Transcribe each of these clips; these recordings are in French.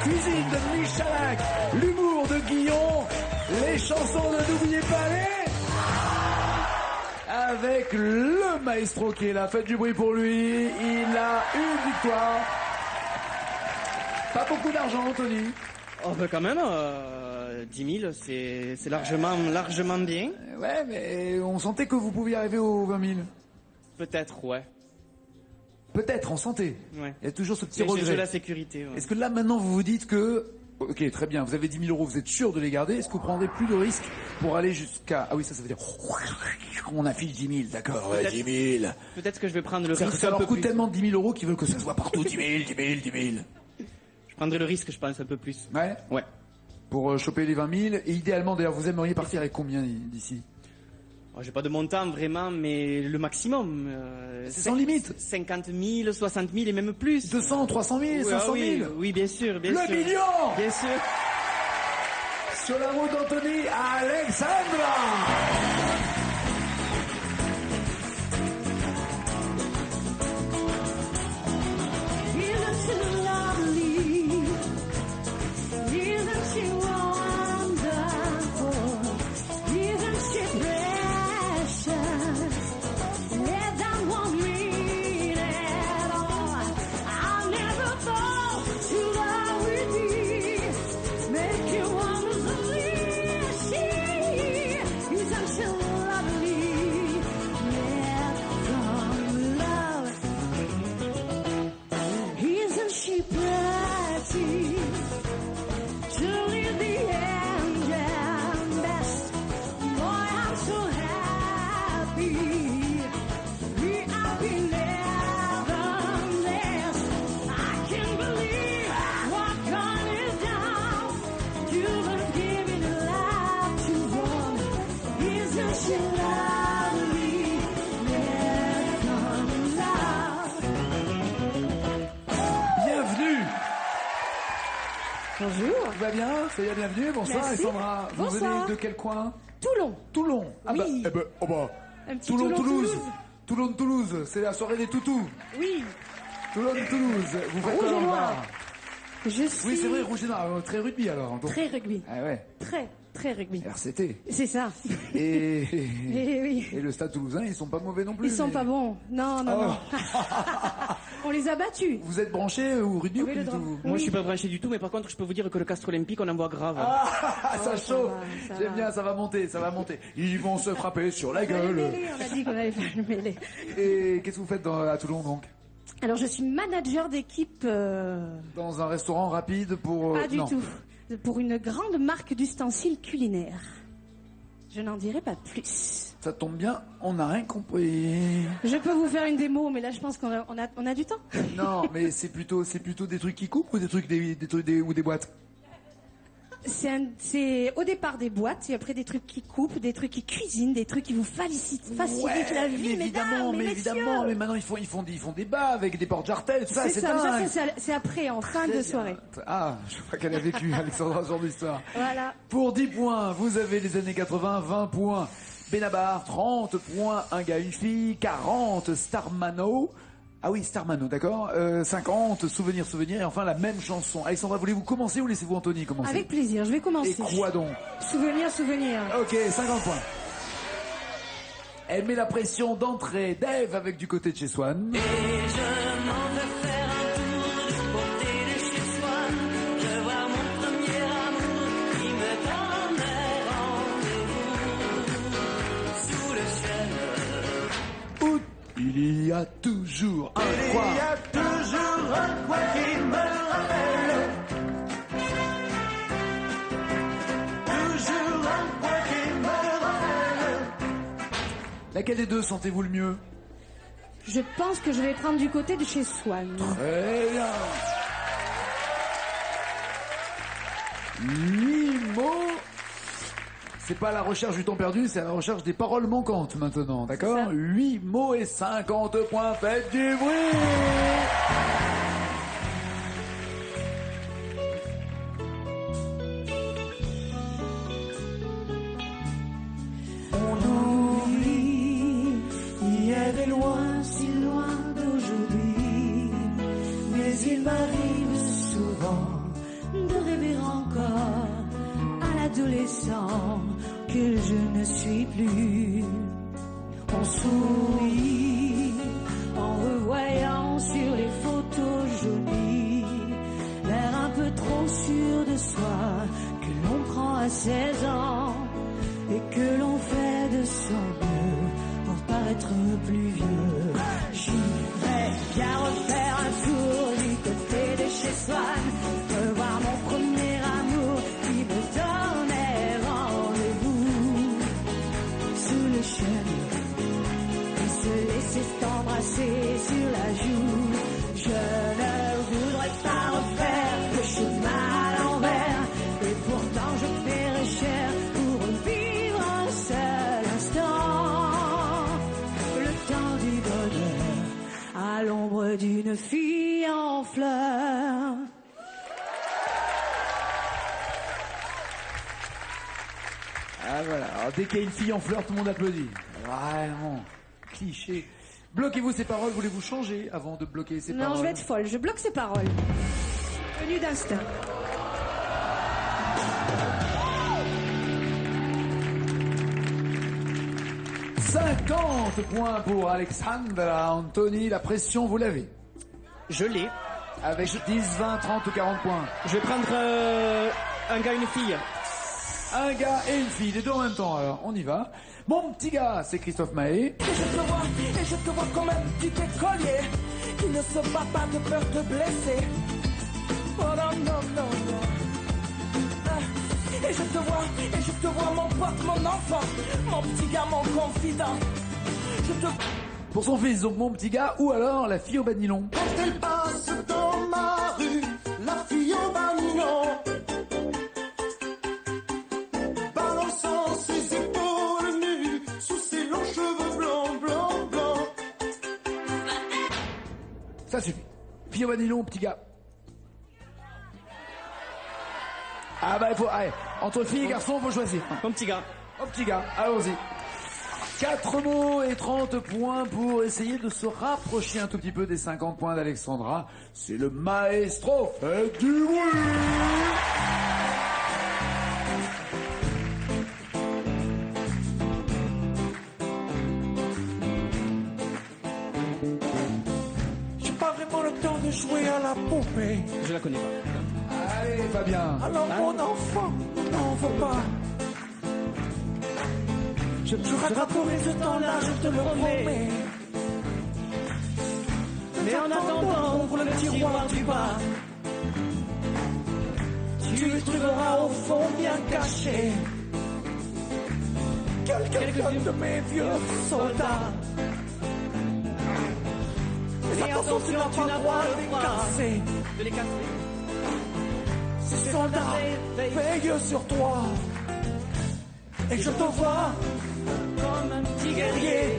cuisine de Michalak, l'humour de Guillon, les chansons de N'oubliez pas les... Avec le maestro qui est là, faites du bruit pour lui, il a une victoire. Pas beaucoup d'argent, Anthony. Oh ben quand même, 10 000, c'est largement bien. Ouais, mais on sentait que vous pouviez arriver aux 20 000. Peut-être, ouais. Peut-être, on sentait. Ouais. Il y a toujours ce petit J'ai regret. la sécurité, ouais. Est-ce que là, maintenant, vous vous dites que... Ok, très bien, vous avez 10 000 euros, vous êtes sûr de les garder. Est-ce que vous prendrez plus de risques pour aller jusqu'à... Ah oui, ça veut dire... On affiche 10 000, d'accord, ouais, 10 000. Peut-être que je vais prendre le C'est-à-dire risque que ça leur un peu coûte plus. tellement de 10 000 euros qu'ils veulent que ça se voit partout. 10 000, 10 000, 10 000. Je prendrai le risque, je pense, un peu plus. Ouais. Ouais. Pour choper les 20 000. Et idéalement, d'ailleurs, vous aimeriez partir avec combien d'ici? Oh, j'ai pas de montant vraiment, mais le maximum. C'est sans limite. 50 000, 60 000 et même plus. 200, 300 000, 500 000. Oui, bien sûr, bien Le sûr. million. Bien sûr. Sur la route d'Anthony, Alexandra. Bonjour. Tout va bien? Soyez bienvenue. Bonsoir, Merci. Alexandra. Vous Bonsoir. venez de quel coin? Toulon. Toulon. Ah Oui. bah, eh ben, oh bah. Un petit Toulon-Toulouse. Toulon-Toulouse. Toulon-Toulouse. C'est la soirée des toutous. Oui. Toulon-Toulouse. Vous faites Rouge quoi et dans le noir. bar? Je suis Oui, c'est vrai, rouge et noir. Très rugby alors. Donc. très rugby. Ah ouais. Très rugby. RCT. C'est ça. Et... Et oui. Et le Stade Toulousain, ils sont pas mauvais non plus. Ils sont mais- pas bons. Non, non, Oh. non. On les a battus. Vous êtes branché au rugby ou Oui, pas le du drame. tout? Moi, je suis pas branché du tout, mais par contre, je peux vous dire que le Castre Olympique, on en voit grave. Ah, ça ça chauffe. va, ça J'aime va. bien, ça va monter, ça va monter. Ils vont se frapper sur la On allait gueule. mêler, on a dit qu'on allait faire le mêlée. Et qu'est-ce que vous faites à Toulon donc? Alors, je suis manager d'équipe. Dans un restaurant rapide pour... Pas du non. tout. Pour une grande marque d'ustensiles culinaires. Je n'en dirai pas plus. Ça tombe bien, on n'a rien compris. Je peux vous faire une démo, mais là, je pense qu'on a du temps. Non, mais c'est plutôt des trucs qui coupent ou des trucs ou des boîtes? C'est au départ des boîtes et après des trucs qui coupent, des trucs qui cuisinent, des trucs qui vous facilitent la vie, mais évidemment, mesdames, mais évidemment, mais maintenant ils font des bas avec des portes-jartelles, tout ça, C'est c'est ça, dingue. ça, c'est après, en fin de soirée. Ah, je crois qu'elle a vécu, Alexandra, ce genre d'histoire. Voilà. Pour 10 points, vous avez les années 80, 20 points. Benabar, 30 points, un gars, une fille, 40, Starmano. Ah oui, Starmano, d'accord. 50, souvenir, et enfin la même chanson. Alexandra, voulez-vous commencer ou laissez-vous Anthony commencer? Avec plaisir, je vais commencer. Et quoi donc? Souvenir. Ok, 50 points. Elle met la pression d'entrée. Dave avec du côté de chez Swan. Et je m'en vais faire un tour du côté de chez Swan. Je vois mon premier amour qui me donnait rendez-vous sous le ciel. Où il y a toujours un quoi. Il y a toujours un quoi qui me rappelle. Toujours un quoi qui me rappelle. Laquelle des deux sentez-vous le mieux? Je pense que je vais prendre du côté de chez Swan. Très bien. 8 mots. C'est pas la recherche du temps perdu, c'est la recherche des paroles manquantes maintenant, d'accord? C'est ça. 8 mots et 50 points, faites du bruit! On oublie hier et loin, si loin d'aujourd'hui. Mais il m'arrive souvent dire encore à l'adolescent que je ne suis plus. On sourit en revoyant sur les photos jolies l'air un peu trop sûr de soi que l'on prend à 16 ans et que l'on fait de son mieux pour paraître plus vieux. J'irais bien refaire un tour du côté de chez Swann, revoir mon premier amour qui me donnait rendez-vous sous le chêne et se laisser s'embrasser sur la joue. Je ne voudrais pas refaire le chemin à l'envers, et pourtant je paierais cher pour vivre un seul instant, le temps du bonheur à l'ombre d'une fille en fleurs. Ah voilà, alors dès qu'il y a une fille en fleurs, tout le monde applaudit. Vraiment, cliché. Bloquez-vous ces paroles, voulez-vous changer avant de bloquer ces paroles? Non, je vais être folle, je bloque ces paroles. Venu d'instinct. « 50 points pour Alexandra Anthony, la pression vous l'avez. Je l'ai. Avec 10, 20, 30 ou 40 points. Je vais prendre un gars, une fille. Un gars et une fille, les deux en même temps, alors on y va. Mon petit gars, c'est Christophe Maé. Et je te vois comme un petit écolier qui ne se bat pas de peur de blesser. Oh non, non, non, non. Et je te vois mon pote, mon enfant, mon petit gars, mon confident. Pour son fils, donc mon petit gars, ou alors la fille au banilon. Quand elle passe dans ma rue, la fille au banilon, balançant ses épaules nues sous ses longs cheveux blancs, blancs, blancs. Ça suffit. Fille au banilon, petit gars. Ah bah il faut... Allez, entre filles et garçons, faut choisir. Mon petit gars. Oh petit gars, allons-y. 4 mots et 30 points pour essayer de se rapprocher un tout petit peu des 50 points d'Alexandra. C'est le maestro. Faites du bruit. J'ai pas vraiment le temps de jouer à la poupée. Je la connais pas. Allez Fabien. Alors mon enfant, n'en veux pas. Je rattraperai ce temps-là, je te le promets. Mais en attendant, ouvre le tiroir du bas. Tu le trouveras au fond bien caché. Quelques-uns de mes vieux soldats. Mais attention, tu n'as pas le droit de les casser. De les casser. Ces soldats veillent sur toi. Et je te vois comme un petit guerrier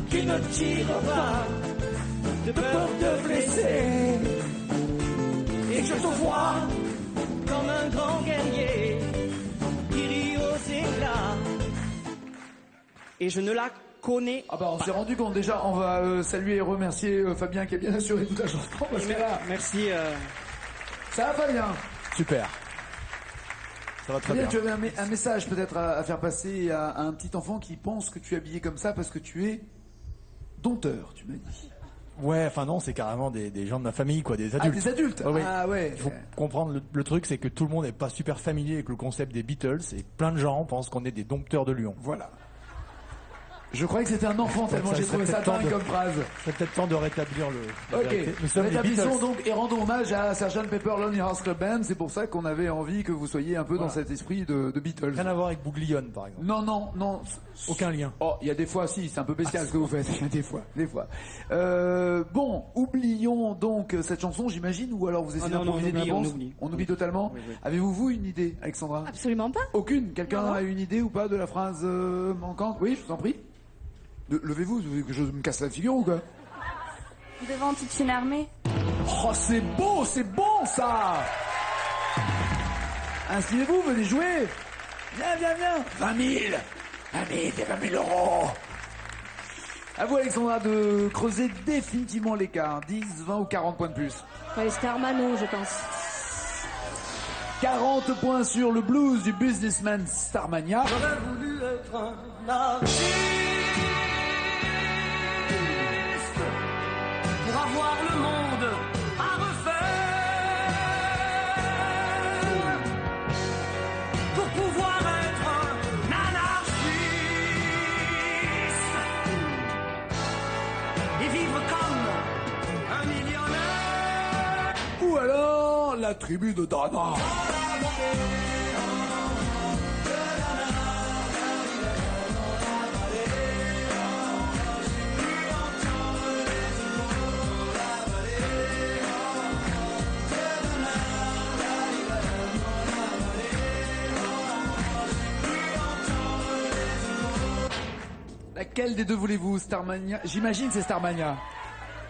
qui ne tire pas de peur de blesser. Et je te vois comme un grand guerrier qui rit aux éclats. Et je ne la connais Ah bah on pas. s'est rendu compte déjà, on va saluer et remercier Fabien qui a bien assuré toute la chanson. Parce que là, Merci. ça va Fabien. Super. Ça va très Fabien, bien. tu avais un message peut-être à faire passer à un petit enfant qui pense que tu es habillé comme ça parce que tu es dompteur, tu m'as dit. Ouais, enfin non, c'est carrément des gens de ma famille, quoi, des adultes. Ah, des adultes. Ouais, ouais. Ah ouais. Il faut comprendre le truc, c'est que tout le monde n'est pas super familier avec le concept des Beatles et plein de gens pensent qu'on est des dompteurs de lions. Voilà. Je croyais que c'était un enfant tellement Ça j'ai serait trouvé ça peut-être temps dingue de- comme phrase. C'est peut-être temps de rétablir la Ok, vérité. Nous sommes les rétablissons Beatles. donc et rendons hommage à Sgt Pepper Lonely Hearts Club Band. C'est pour ça qu'on avait envie que vous soyez un peu dans cet esprit de Beatles. Rien à voir avec Bouglione, par exemple. Non, non, non. Aucun lien. Oh, il y a des fois, si, c'est un peu bestial ce que vous faites. Il y a des fois, des fois. Bon, oublions donc cette chanson, j'imagine, ou alors vous essayez non, d'improviser on de oublie, l'avance. on oublie. On oublie totalement. Oui, oui. Avez-vous, vous, une idée, Alexandra? Absolument pas. Aucune? Quelqu'un Non. a une idée ou pas de la phrase manquante? Oui, je vous en prie. Levez-vous, vous voulez que je me casse la figure ou quoi? Devant toute une armée. Oh, c'est bon ça! Inscrivez-vous, venez jouer! Viens, viens, viens! 20 000! 20 000 euros! À vous, Alexandra, de creuser définitivement l'écart. 10, 20 ou 40 points de plus. Ouais, Starmano, je pense. 40 points sur le blues du businessman Starmania. J'aurais voulu être un artiste pour avoir le monde à refaire, pour pouvoir être un anarchiste et vivre comme un millionnaire. Ou alors la tribu de Dana. Laquelle des deux voulez-vous, Starmania? J'imagine c'est Starmania.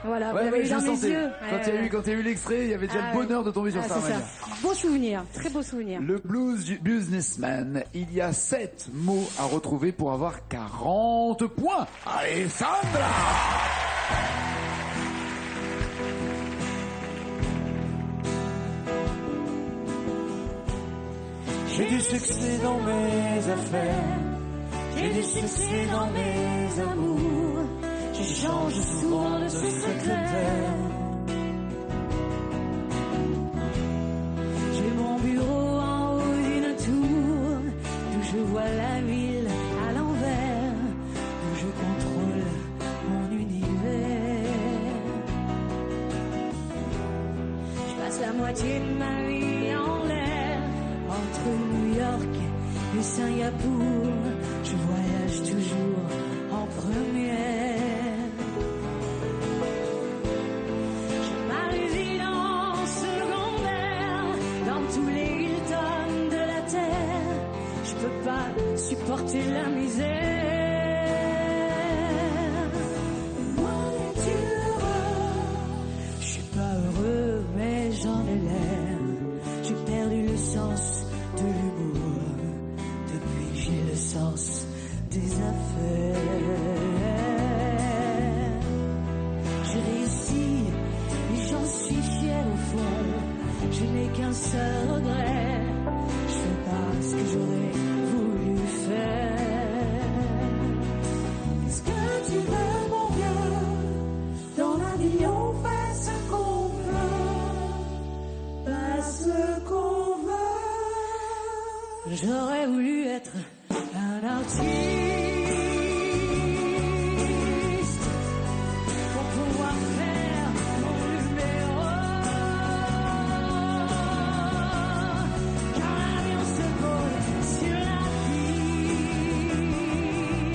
Voilà, vous Ouais, l'avez ouais, eu je dans le mes sentais. yeux. Quand il y a eu l'extrait, il y avait déjà Ah le ouais. bonheur de tomber sur C'est Starmania. ça. Beau souvenir, très beau souvenir. Le blues du businessman. Il y a 7 mots à retrouver pour avoir 40 points. Alessandra! J'ai du succès dans mes affaires, J'ai du succès dans mes amours. Je change souvent de secrétaire. J'ai mon bureau en haut d'une tour, d'où je vois la ville à l'envers, d'où je contrôle mon univers. Je passe la moitié de ma vie en l'air, entre New York et Singapour. Je voyage toujours en première. J'ai ma résidence secondaire dans tous les Hilton de la terre. Je peux pas supporter la misère. Moi, es-tu heureux? Je suis pas heureux, mais j'en ai l'air. J'ai perdu le sens de l'humour depuis que j'ai le sens des affaires. J'ai réussi et j'en suis fier au fond. Je n'ai qu'un seul regret. Je fais pas ce que j'aurais voulu faire. Qu'est-ce que tu veux, mon gars? Dans la vie, on fait ce qu'on veut, pas ce qu'on veut. J'aurais voulu être un artiste pour pouvoir faire mon numéro. Quand l'avion se pose sur la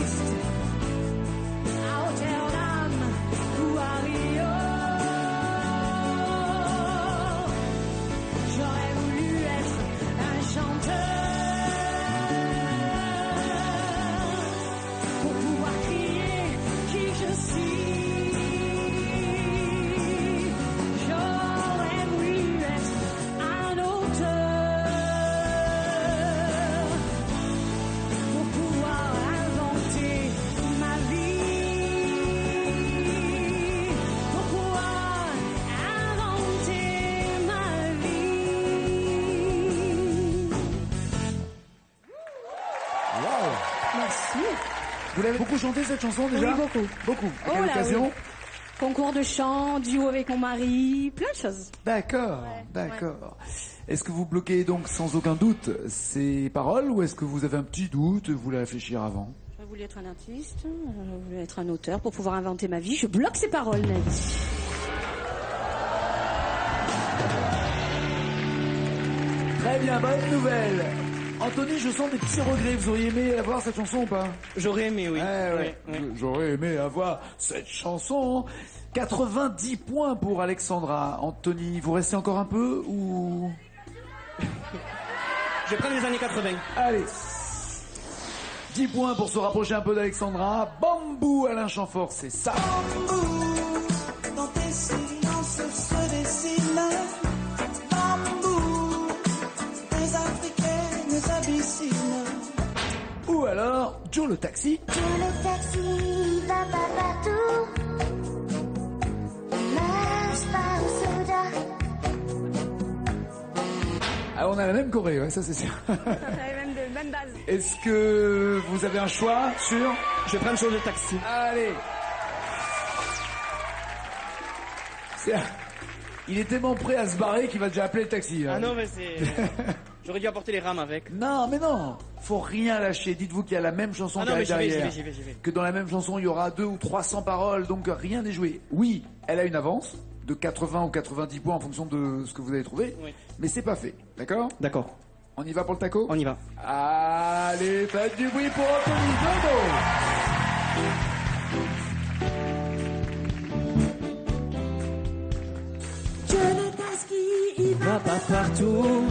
piste, à Rotterdam ou à Rio, j'aurais voulu être un chanteur. Pour pouvoir crier qui je suis, j'aurais voulu être un auteur. Pour pouvoir inventer ma vie, pour pouvoir inventer ma vie. Wow. Merci. Vous l'avez beaucoup chanté cette chanson déjà? Oui, beaucoup. Beaucoup. À Oh quelle là, occasion? oui. Concours de chant, duo avec mon mari, plein de choses. D'accord, d'accord. Est-ce que vous bloquez donc sans aucun doute ces paroles ou est-ce que vous avez un petit doute, vous voulez réfléchir avant? Je voulais être un artiste, je voulais être un auteur pour pouvoir inventer ma vie. Je bloque ces paroles, Nadie. Très bien, bonne nouvelle. Anthony, je sens des petits regrets. Vous auriez aimé avoir cette chanson ou pas? J'aurais aimé, oui. Ouais. Ouais. J'aurais aimé avoir cette chanson. 90 points pour Alexandra. Anthony, vous restez encore un peu ou... Je vais prendre les années 80. Allez. 10 points pour se rapprocher un peu d'Alexandra. Bambou, Alain Chamfort, c'est ça. Dans tes silences se dessinent bambou, des africaines abyssines. Ou alors, Joe le taxi. Le taxi va pas partout. Marche pas au soda. Ah on a la même Corée, ouais, ça c'est sûr. Même base. Est-ce que vous avez un choix sur... Je vais prendre le taxi. Allez. Il est tellement prêt à se barrer qu'il va déjà appeler le taxi. Là. Ah non, mais c'est... J'aurais dû apporter les rames avec. Non, mais non. Faut rien lâcher. Dites-vous qu'il y a la même chanson qui arrive derrière. J'y vais. Que dans la même chanson, il y aura 200 ou 300 paroles, donc rien n'est joué. Oui, elle a une avance de 80 ou 90 points en fonction de ce que vous avez trouvé. Oui. Mais c'est pas fait. D'accord? D'accord. On y va pour le taco? On y va. Allez, faites du bruit pour Anthony Dodo. Il Va pas partout.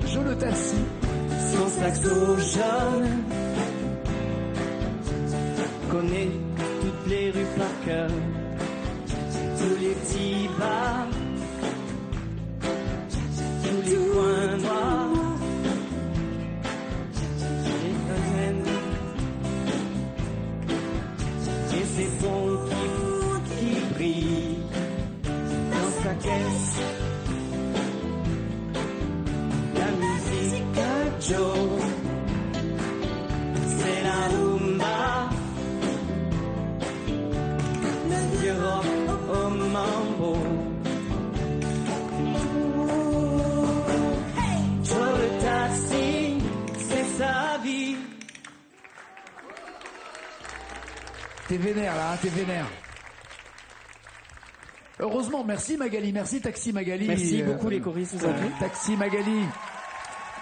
Je le tassis. Son saxo jaune. Connais toutes les rues par cœur. Tous les petits bars. Tous les coins noirs. Les fontaines. Et ces ponts qui brillent dans sa caisse. La musique à Joe, c'est la rumba. Le vieux rock au mambo. Joe le taxi, c'est sa vie. T'es vénère là, hein, t'es vénère. Heureusement, merci Magali, merci Taxi Magali. Merci beaucoup les choristes aujourd'hui. Taxi Magali,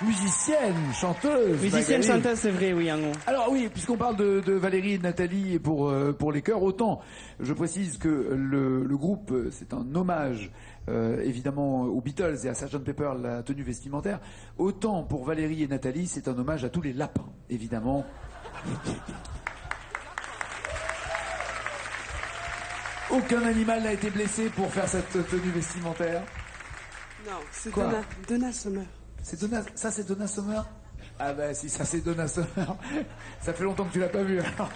musicienne, chanteuse. Musicienne, Magali. chanteuse, c'est vrai, oui, en gros. Alors oui, puisqu'on parle de Valérie et de Nathalie pour les chœurs, autant je précise que le groupe, c'est un hommage évidemment aux Beatles et à Sgt Pepper, la tenue vestimentaire, autant pour Valérie et Nathalie, c'est un hommage à tous les lapins, évidemment. Aucun animal n'a été blessé pour faire cette tenue vestimentaire. Non, c'est Quoi Donna Summer. C'est ça c'est Donna Summer? Ah bah si ça c'est Donna Summer, ça fait longtemps que tu l'as pas vu alors.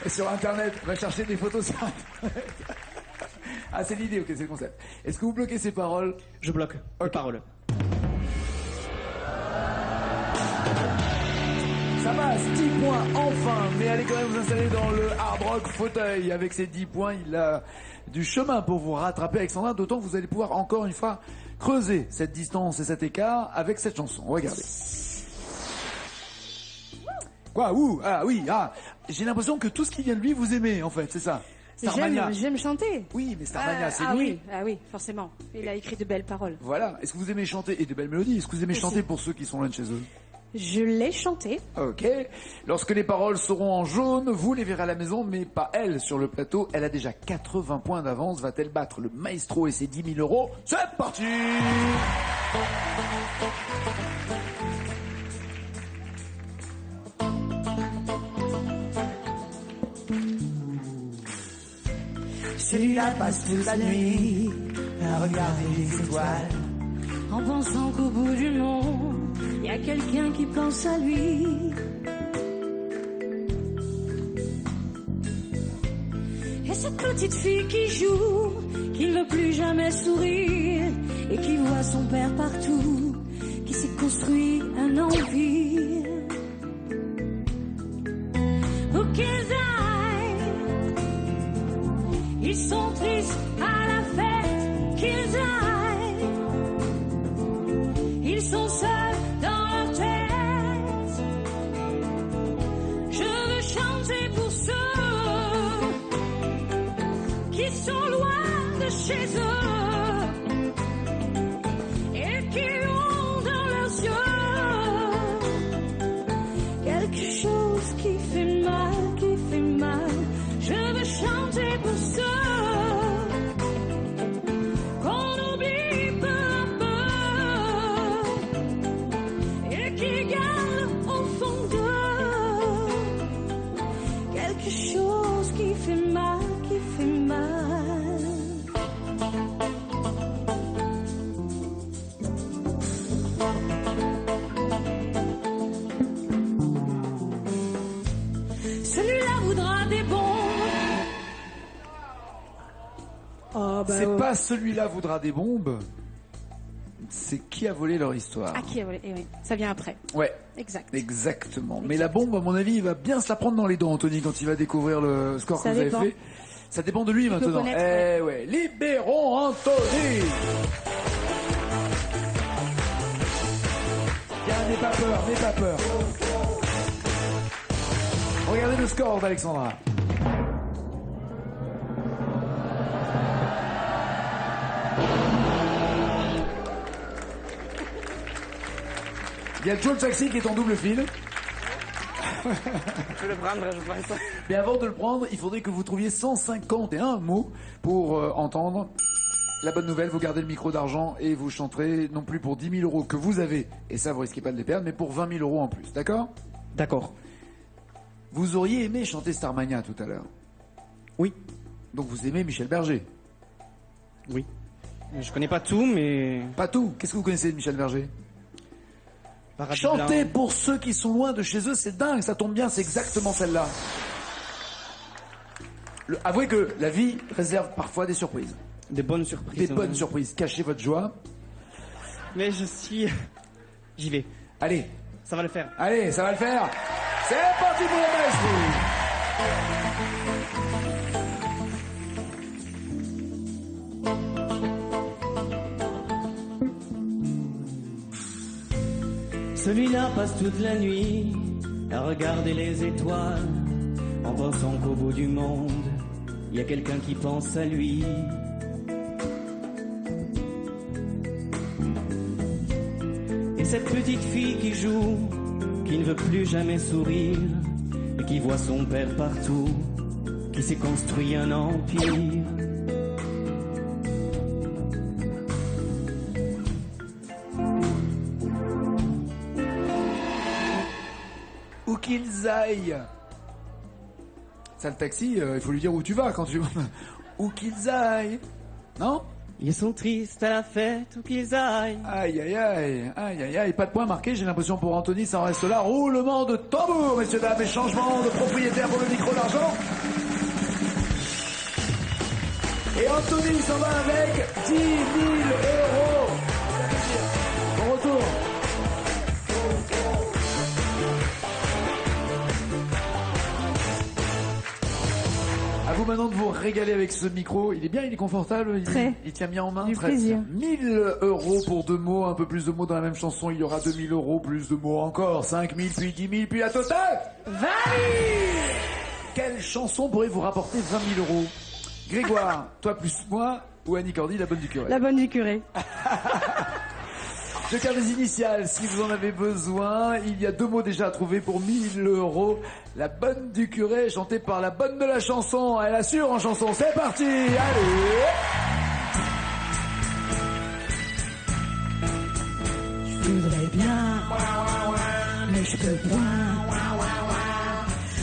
Et sur internet, va chercher des photos sur internet. Ah c'est l'idée, ok, c'est le concept. Est-ce que vous bloquez ces paroles? Je bloque les paroles. Ça passe, 10 points enfin, mais allez quand même vous installer dans le hard rock fauteuil. Avec ces 10 points, il a du chemin pour vous rattraper, Alexandra, d'autant que vous allez pouvoir encore une fois creuser cette distance et cet écart avec cette chanson. Regardez. Quoi? Ah oui, j'ai l'impression que tout ce qui vient de lui, vous aimez en fait, c'est ça? Starmania. J'aime chanter. Oui, mais Starmania, c'est ah lui. oui, forcément. Il a écrit de belles paroles. Voilà. Est-ce que vous aimez chanter et de belles mélodies? Est-ce que vous aimez chanter pour ceux qui sont loin de chez eux? Je l'ai chanté. Ok. Lorsque les paroles seront en jaune, vous les verrez à la maison, mais pas elle sur le plateau. Elle a déjà 80 points d'avance. Va-t-elle battre le maestro et ses 10 000 €? C'est parti! Celui-là passe toute la nuit à regarder les étoiles, en pensant qu'au bout du monde, il y a quelqu'un qui pense à lui. Et cette petite fille qui joue, qui ne veut plus jamais sourire, et qui voit son père partout, qui s'est construit un empire. Who can ils sont tristes à la fête qu'ils aillent. Ils sont seuls dans leur tête. Je veux chanter pour ceux qui sont loin de chez eux et qui ont dans leurs yeux quelque chose qui fait mal, qui fait mal. Je veux chanter pour ceux qu'on oublie peu à peu et qui gardent au fond d'eux quelque chose qui fait mal, qui fait mal. Celui-là voudra des bons Oh, bah, c'est pas celui-là voudra des bombes, c'est qui a volé leur histoire. Ah, qui a volé? Eh oui, ça vient après. Ouais. Exact. Exactement. Mais la bombe, à mon avis, il va bien se la prendre dans les dents, Anthony, quand il va découvrir le score Ça que vous avez dépend. fait. Ça dépend de lui peut maintenant. connaître, Ouais. Libérons Anthony. Bien, n'aie pas peur, n'aie pas peur. Regardez le score d'Alexandra. Il y a Joe Jackson qui est en double fil. Je vais le prendre, je pense. Mais avant de le prendre, il faudrait que vous trouviez 151 mots pour entendre la bonne nouvelle. Vous gardez le micro d'argent et vous chanterez non plus pour 10 000 euros que vous avez, et ça vous risquez pas de les perdre, mais pour 20 000 euros en plus, d'accord? D'accord. Vous auriez aimé chanter Starmania tout à l'heure. Oui. Donc vous aimez Michel Berger. Oui. Je connais pas tout, mais... Pas tout. Qu'est-ce que vous connaissez de Michel Berger? Paradis Chanter Blanc. pour ceux qui sont loin de chez eux, c'est dingue, ça tombe bien, c'est exactement celle-là. Avouez que la vie réserve parfois des surprises. Des bonnes surprises. Des bonnes surprises. Cachez votre joie. Mais je suis... J'y vais. Allez. Ça va le faire. Allez, ça va le faire. C'est parti pour le maestro. Celui-là passe toute la nuit à regarder les étoiles, en pensant qu'au bout du monde, il y a quelqu'un qui pense à lui. Et cette petite fille qui joue, qui ne veut plus jamais sourire, et qui voit son père partout, qui s'est construit un empire. Où qu'ils aillent. Ça, le taxi, il faut lui dire où tu vas quand tu... Où qu'ils aillent. Non? Ils sont tristes à la fête, où qu'ils aillent. Aïe, aïe, aïe, aïe, aïe, aïe. Pas de point marqué, j'ai l'impression pour Anthony, ça en reste là. Roulement de tambour, messieurs, dames, et changement de propriétaire pour le micro d'argent. Et Anthony s'en va avec 10 000 euros. Bon retour. À vous maintenant de vous régaler avec ce micro. Il est bien, il est confortable, il tient bien en main. Du Très plaisir. bien. 1000 euros pour 2 mots, un peu plus de mots dans la même chanson. Il y aura 2000 euros, plus de mots encore. 5000, puis 10 000, puis la totale 20 000. Quelle chanson pourrait vous rapporter 20 000 euros? Grégoire, toi plus moi, ou Annie Cordy, la bonne du curé? La bonne du curé. Je garde les initiales si vous en avez besoin. Il y a 2 mots déjà à trouver pour 1000 euros. La bonne du curé, chantée par la bonne de la chanson. Elle assure en chanson. C'est parti. Allez. Je voudrais bien, mais je peux point.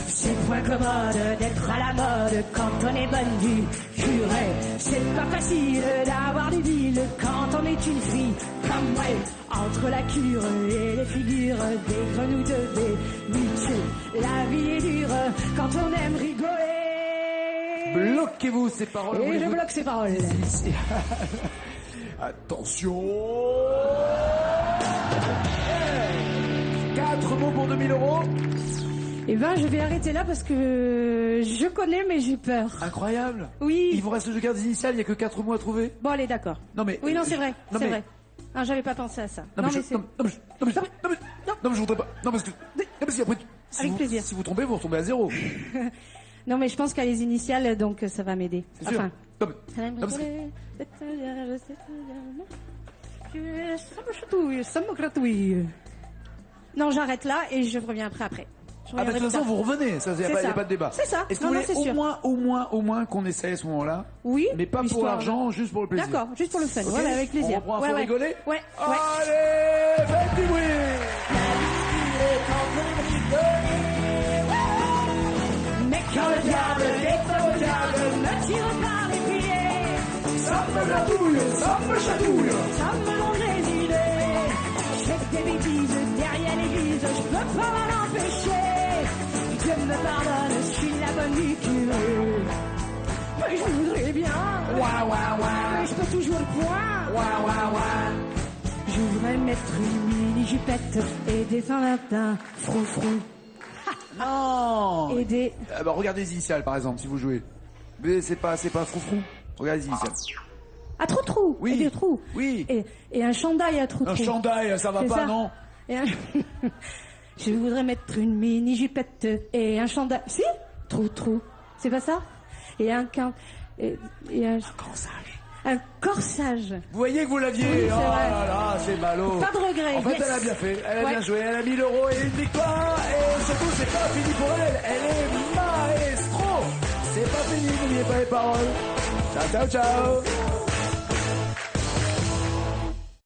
C'est point commode d'être à la mode quand on est bonne du curé. C'est pas facile d'avoir du deal quand on est une fille comme moi. Entre la cure et les figures des grenouilles de Vénitie, la vie est dure quand on aime rigoler. Bloquez-vous ces paroles. Et je Voulez-vous- bloque ces paroles. Attention. 4 mots pour 2000 euros. Eh ben, je vais arrêter là parce que je connais, mais j'ai peur. Incroyable. Oui. Il vous reste le jeu des initiales, il n'y a que 4 mots à trouver. Bon, allez, d'accord. Non mais... Oui, non, c'est vrai. Non, C'est mais- vrai. Non, j'avais pas pensé à ça. Non, mais, je, c'est... non, mais je- non, mais je- non, mais je voudrais pas. Non, parce que. Non, parce qu'après, si Avec vous, plaisir. si vous tombez, vous retombez à zéro. Non, mais je pense qu'à les initiales, donc ça va m'aider. C'est sûr. Enfin. Non, mais- non, parce que- Ça me gratouille. Non, j'arrête là et je reviens après. Je Ah, bah, de reviendrai toute façon, plus tard. vous revenez. Ça, il n'y C'est a, ça. pas de débat. C'est ça. Est-ce que Non, vous non, voulez c'est sûr. au moins qu'on essaye à ce moment-là? Oui. Mais pas pour histoire- l'argent, juste pour le plaisir. D'accord, juste pour le fun. Ok. Voilà, avec plaisir. On reprend un ouais, faut ouais. rigoler? Ouais, ouais. Allez, faites du bruit! Mais quand le diable défavorable me tire par les pieds, Ça me chatouille, ça me chatouille! ça me longe les idées. Je fais des bêtises derrière l'église, je peux pas m'en empêcher. Dieu me pardonne, je suis la bonne du curé. Mais je voudrais bien, Mais je peux toujours le point. Je voudrais mettre une mini-jupette et des Saint-Martin. Frou-frou. Non. Et des... Ah bah, regardez les initiales, par exemple, si vous jouez. Mais c'est pas froufrou. Regardez les initiales. À trou-trou. Oui. Et des trous. Oui. Et un chandail à trou-trou. Un chandail, ça va C'est pas, ça. non? Et un... Je voudrais mettre une mini-jupette et un chandail. Si? Trou-trou. C'est pas ça? Et un corsage. Un corsage. Vous voyez que vous l'aviez. Oui, c'est oh vrai. là là, c'est ballot. Pas de regret. En fait, Yes. elle a bien fait. Elle a Ouais. bien joué. Elle a 1000 euros et une victoire. Et surtout, c'est pas fini pour elle. Elle est maestro. C'est pas fini. N'oubliez pas les paroles. Ciao, ciao, ciao.